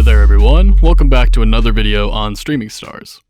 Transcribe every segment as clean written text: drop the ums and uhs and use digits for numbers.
Hey there everyone, welcome back to another video on Streaming Stars.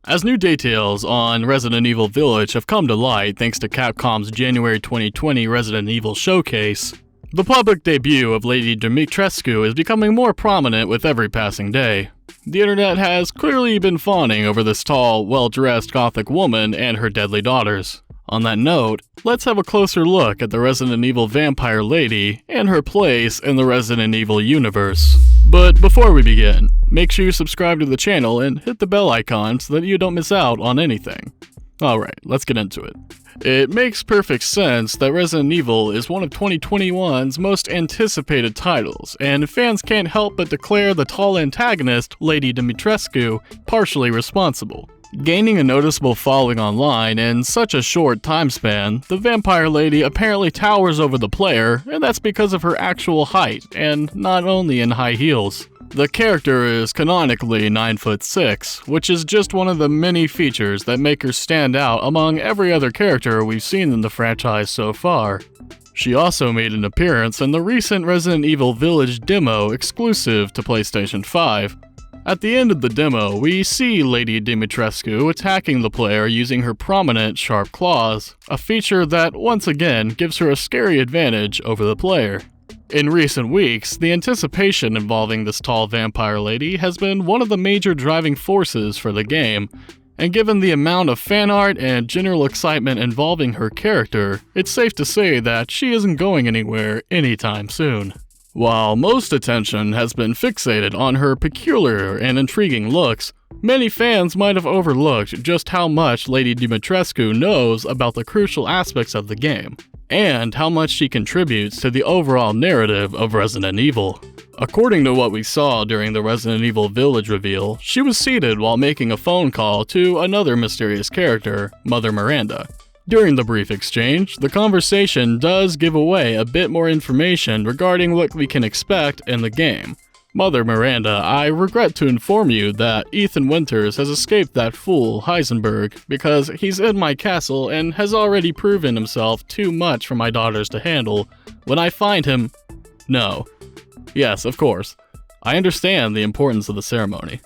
As new details on Resident Evil Village have come to light thanks to Capcom's January 2020 Resident Evil showcase, the public debut of Lady Dimitrescu is becoming more prominent with every passing day. The internet has clearly been fawning over this tall, well-dressed gothic woman and her deadly daughters. On that note, let's have a closer look at the Resident Evil vampire lady and her place in the Resident Evil universe. But before we begin, make sure you subscribe to the channel and hit the bell icon so that you don't miss out on anything. Alright, let's get into it. It makes perfect sense that Resident Evil is one of 2021's most anticipated titles, and fans can't help but declare the tall antagonist, Lady Dimitrescu, partially responsible. Gaining a noticeable following online in such a short time span, the vampire lady apparently towers over the player, and that's because of her actual height, and not only in high heels. The character is canonically 9'6", which is just one of the many features that make her stand out among every other character we've seen in the franchise so far. She also made an appearance in the recent Resident Evil Village demo exclusive to PlayStation 5. At the end of the demo, we see Lady Dimitrescu attacking the player using her prominent sharp claws, a feature that once again gives her a scary advantage over the player. In recent weeks, the anticipation involving this tall vampire lady has been one of the major driving forces for the game, and given the amount of fan art and general excitement involving her character, it's safe to say that she isn't going anywhere anytime soon. While most attention has been fixated on her peculiar and intriguing looks, many fans might have overlooked just how much Lady Dimitrescu knows about the crucial aspects of the game, and how much she contributes to the overall narrative of Resident Evil. According to what we saw during the Resident Evil Village reveal, she was seated while making a phone call to another mysterious character, Mother Miranda. During the brief exchange, the conversation does give away a bit more information regarding what we can expect in the game. Mother Miranda, I regret to inform you that Ethan Winters has escaped that fool, Heisenberg, because he's in my castle and has already proven himself too much for my daughters to handle. When I find him... No. Yes, of course. I understand the importance of the ceremony.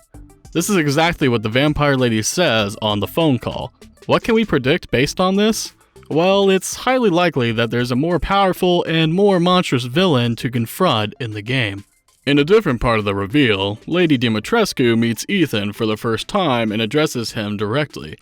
This is exactly what the vampire lady says on the phone call. What can we predict based on this? Well, it's highly likely that there's a more powerful and more monstrous villain to confront in the game. In a different part of the reveal, Lady Dimitrescu meets Ethan for the first time and addresses him directly.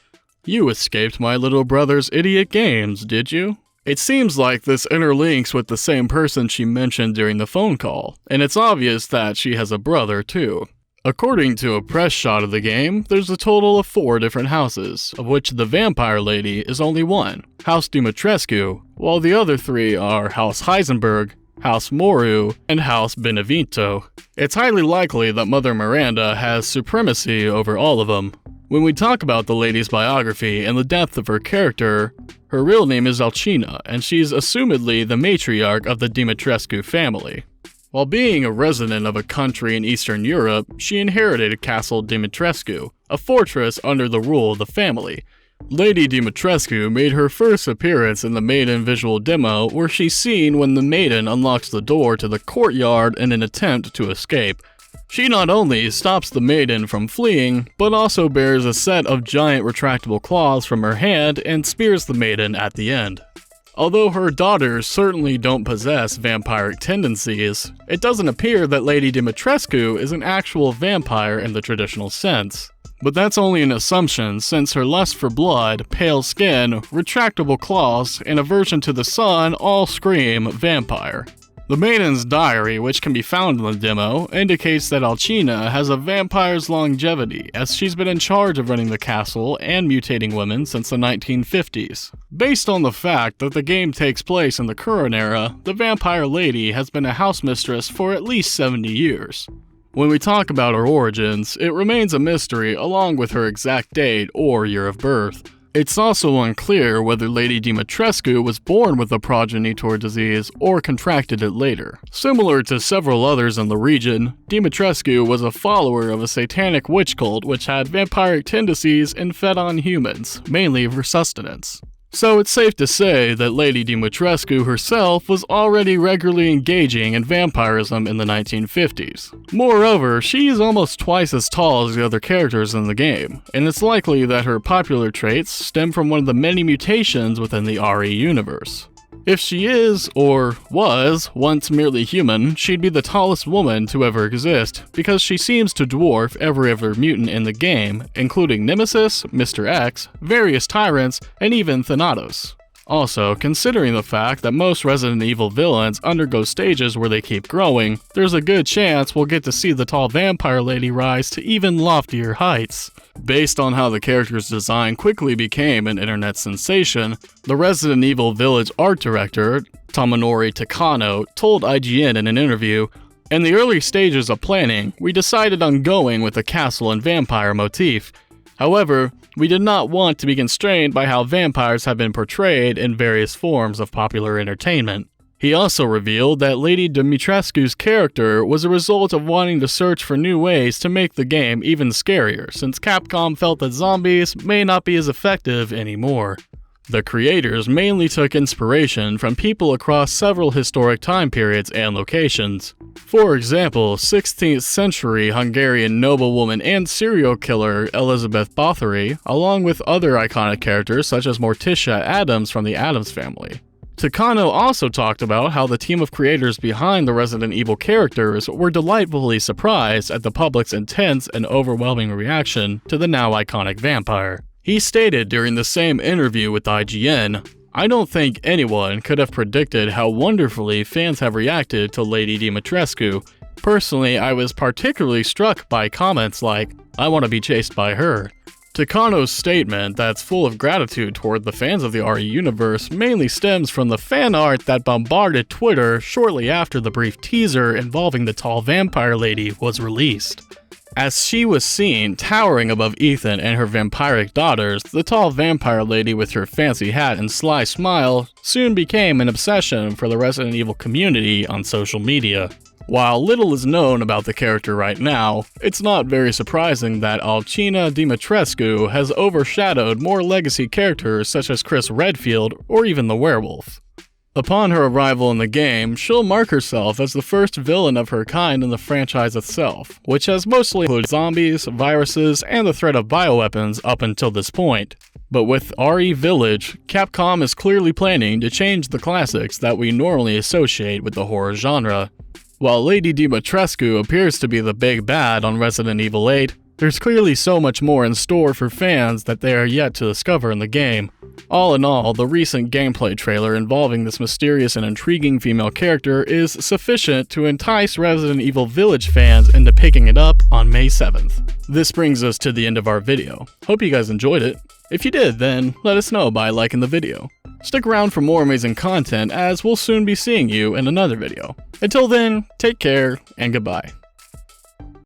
You escaped my little brother's idiot games, did you? It seems like this interlinks with the same person she mentioned during the phone call, and it's obvious that she has a brother too. According to a press shot of the game, there's a total of 4 different houses, of which the vampire lady is only one, House Dimitrescu, while the other 3 are House Heisenberg, House Moru, and House Benevento. It's highly likely that Mother Miranda has supremacy over all of them. When we talk about the lady's biography and the depth of her character, her real name is Alcina, and she's assumedly the matriarch of the Dimitrescu family. While being a resident of a country in Eastern Europe, she inherited Castle Dimitrescu, a fortress under the rule of the family. Lady Dimitrescu made her first appearance in the Maiden visual demo, where she's seen when the Maiden unlocks the door to the courtyard in an attempt to escape. She not only stops the Maiden from fleeing, but also bears a set of giant retractable claws from her hand and spears the Maiden at the end. Although her daughters certainly don't possess vampiric tendencies, it doesn't appear that Lady Dimitrescu is an actual vampire in the traditional sense. But that's only an assumption, since her lust for blood, pale skin, retractable claws, and aversion to the sun all scream vampire. The Maiden's diary, which can be found in the demo, indicates that Alcina has a vampire's longevity, as she's been in charge of running the castle and mutating women since the 1950s. Based on the fact that the game takes place in the current era, the vampire lady has been a house mistress for at least 70 years. When we talk about her origins, it remains a mystery along with her exact date or year of birth. It's also unclear whether Lady Dimitrescu was born with a progenitor disease or contracted it later. Similar to several others in the region, Dimitrescu was a follower of a satanic witch cult which had vampiric tendencies and fed on humans, mainly for sustenance. So it's safe to say that Lady Dimitrescu herself was already regularly engaging in vampirism in the 1950s. Moreover, she is almost twice as tall as the other characters in the game, and it's likely that her popular traits stem from one of the many mutations within the RE universe. If she is, or was, once merely human, she'd be the tallest woman to ever exist, because she seems to dwarf every other mutant in the game, including Nemesis, Mr. X, various tyrants, and even Thanatos. Also, considering the fact that most Resident Evil villains undergo stages where they keep growing, there's a good chance we'll get to see the tall vampire lady rise to even loftier heights. Based on how the character's design quickly became an internet sensation, the Resident Evil Village art director, Tomonori Takano, told IGN in an interview, "In the early stages of planning, we decided on going with a castle and vampire motif. However, we did not want to be constrained by how vampires have been portrayed in various forms of popular entertainment." He also revealed that Lady Dimitrescu's character was a result of wanting to search for new ways to make the game even scarier, since Capcom felt that zombies may not be as effective anymore. The creators mainly took inspiration from people across several historic time periods and locations. For example, 16th century Hungarian noblewoman and serial killer Elizabeth Bathory, along with other iconic characters such as Morticia Addams from the Addams Family. Takano also talked about how the team of creators behind the Resident Evil characters were delightfully surprised at the public's intense and overwhelming reaction to the now iconic vampire. He stated during the same interview with IGN, "I don't think anyone could have predicted how wonderfully fans have reacted to Lady Dimitrescu. Personally, I was particularly struck by comments like, 'I want to be chased by her.'" Takano's statement that's full of gratitude toward the fans of the RE universe mainly stems from the fan art that bombarded Twitter shortly after the brief teaser involving the tall vampire lady was released. As she was seen towering above Ethan and her vampiric daughters, the tall vampire lady with her fancy hat and sly smile soon became an obsession for the Resident Evil community on social media. While little is known about the character right now, it's not very surprising that Alcina Dimitrescu has overshadowed more legacy characters such as Chris Redfield or even the werewolf. Upon her arrival in the game, she'll mark herself as the first villain of her kind in the franchise itself, which has mostly included zombies, viruses, and the threat of bioweapons up until this point. But with RE Village, Capcom is clearly planning to change the classics that we normally associate with the horror genre. While Lady Dimitrescu appears to be the big bad on Resident Evil 8, there's clearly so much more in store for fans that they are yet to discover in the game. All in all, the recent gameplay trailer involving this mysterious and intriguing female character is sufficient to entice Resident Evil Village fans into picking it up on May 7th. This brings us to the end of our video. Hope you guys enjoyed it. If you did, then let us know by liking the video. Stick around for more amazing content as we'll soon be seeing you in another video. Until then, take care and goodbye.